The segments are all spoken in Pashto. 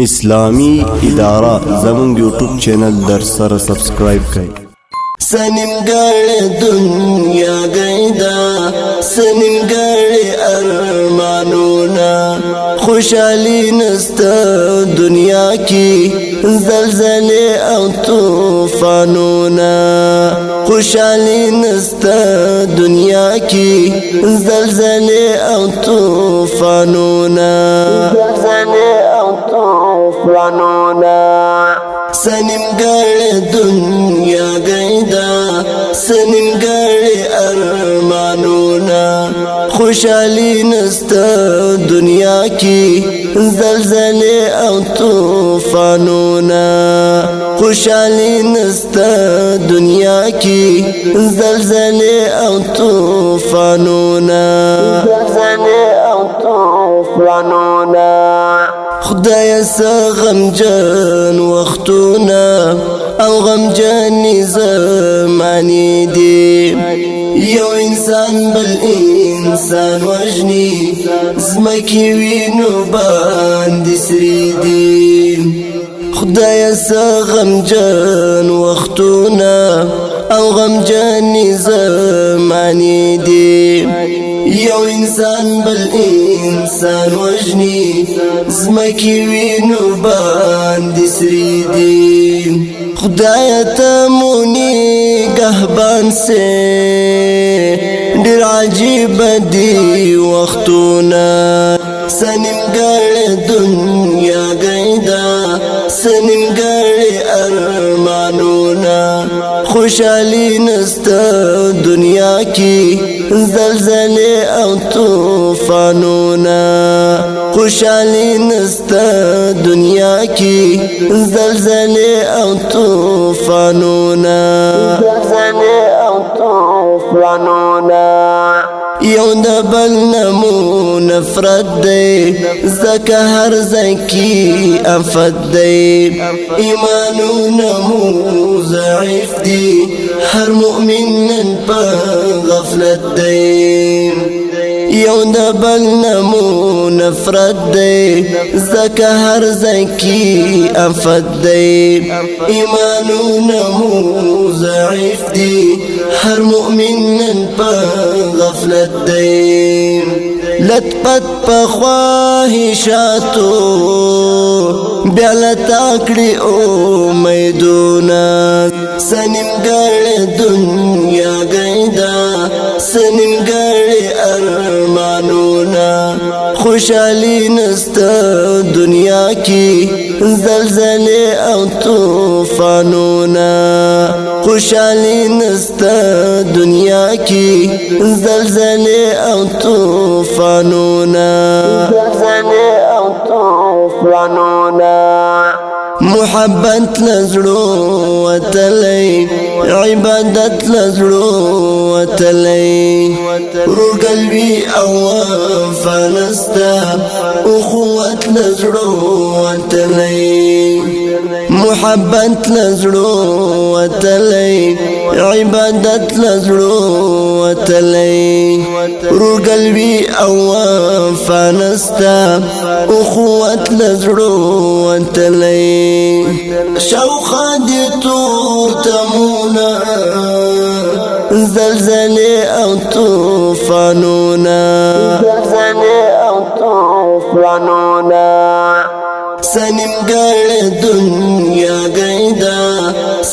اسلامی اداره زمون یوټیوب چینل در سره سبسکرایب کړئ. سنمګړې دنیا گیدا سنمګړې ارمانونه خوشالي نسته دنیا کې زلزلې او طوفانونه خوشالي نسته دنیا کې زلزلې او طوفانونه سنمګړې دنیا گیدا سنمګړې ارمانونه خوشالي نسته دنیا کې زلزلې او طوفانونه خوشالي نسته دنیا کې زلزلې او طوفانونه خدای غمجن وختونه او غمجن زمانی دی یو انسان بل انسان وجنی زمکی وینو باندې سری دی خدای غمجن وختونه او غمجن زمانی دی یو انسان بل انسان وجنی زمکی وینو باندې سری دی خدای ته مونی گهبان سے ډیر عجیب دی وختونه سنمګړې دنیا گیدا سنمګړې ارمانونه خوشالي نسته دنیا کې زلزلې او طوفانونه خوشالي نسته دنیا کې زلزلې او طوفانونه یو د بل نمو نفرت دی زکه هر ځکه افت دی ایمانونه مو ضعیف دی هر مؤمن نن په غفلت دی یو د بل نمو نفرت دی زکه هر ځکه افت دی ایمانونه مو ضعیف دی هر مؤمن نن په غفلت دی لطپت په خواهشاتو بیا لتاکړي امیدونه سنمګړې دنیا گیدا سنمګړې ارمانونه خوشالي نسته دنیا کې زلزلې او طوفانونه خوشالي نسته دنیا کې زلزلې او طوفانونه محبت لزړو وتلې عبادت لزړو وتلې روګلوي او فلسطا اخوت لزړو وتلې محبت لزړو وتلې عبادت لزړو وتلې روګلوي او فلسطا اخوت لزړو وتلې شوخه دي تمونه زلزلې او طوفانونه سنمګړې دنیا گیدا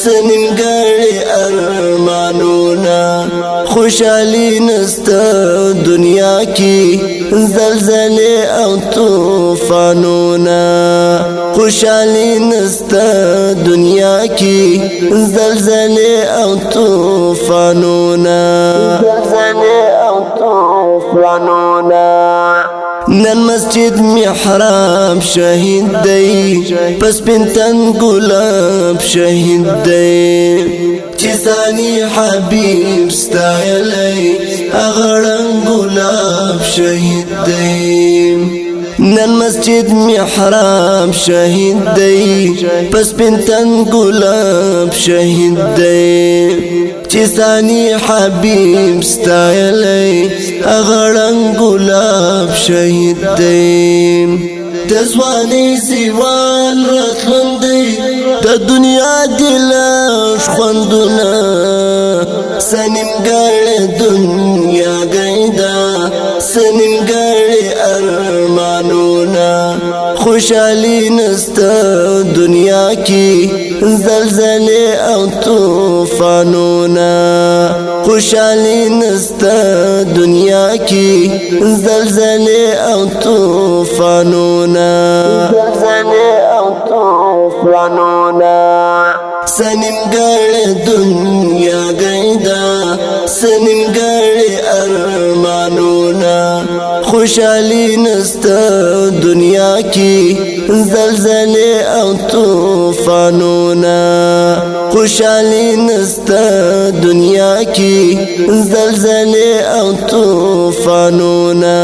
سنمګړې ارمانونه خوشالي نسته دنیا کې زلزلې او طوفانونه خوشالي نسته دنیا کې زلزلې او طوفانونه نن مسجد محراب شهید دی پس پنتن گلاب شهید دی چیزانی حبیب ستایلی اغرن گلاب شهید دی نن مسجد محراب شهید دی پس پنتن گلاب شهید دی چیزانی حبیب ستایلی اغرن گلاب شهید دی دزوانی زیوال راتلندی دا دنیا دلاش خوندونا سنمگار دنیا گیدا سنمگار ارمانونا خوشحالی نستا دنیا کی زلزلے او طوفانونا خوشحالی نستا دنیا کی زلزلے او طوفانونا سنمگار دنیا گیدا سنمگار ارمانونا خوشحالی نستا دنیا کی زلزلے او طوفانونا خوشحالی نستا دنیا کی زلزلے او طوفانونا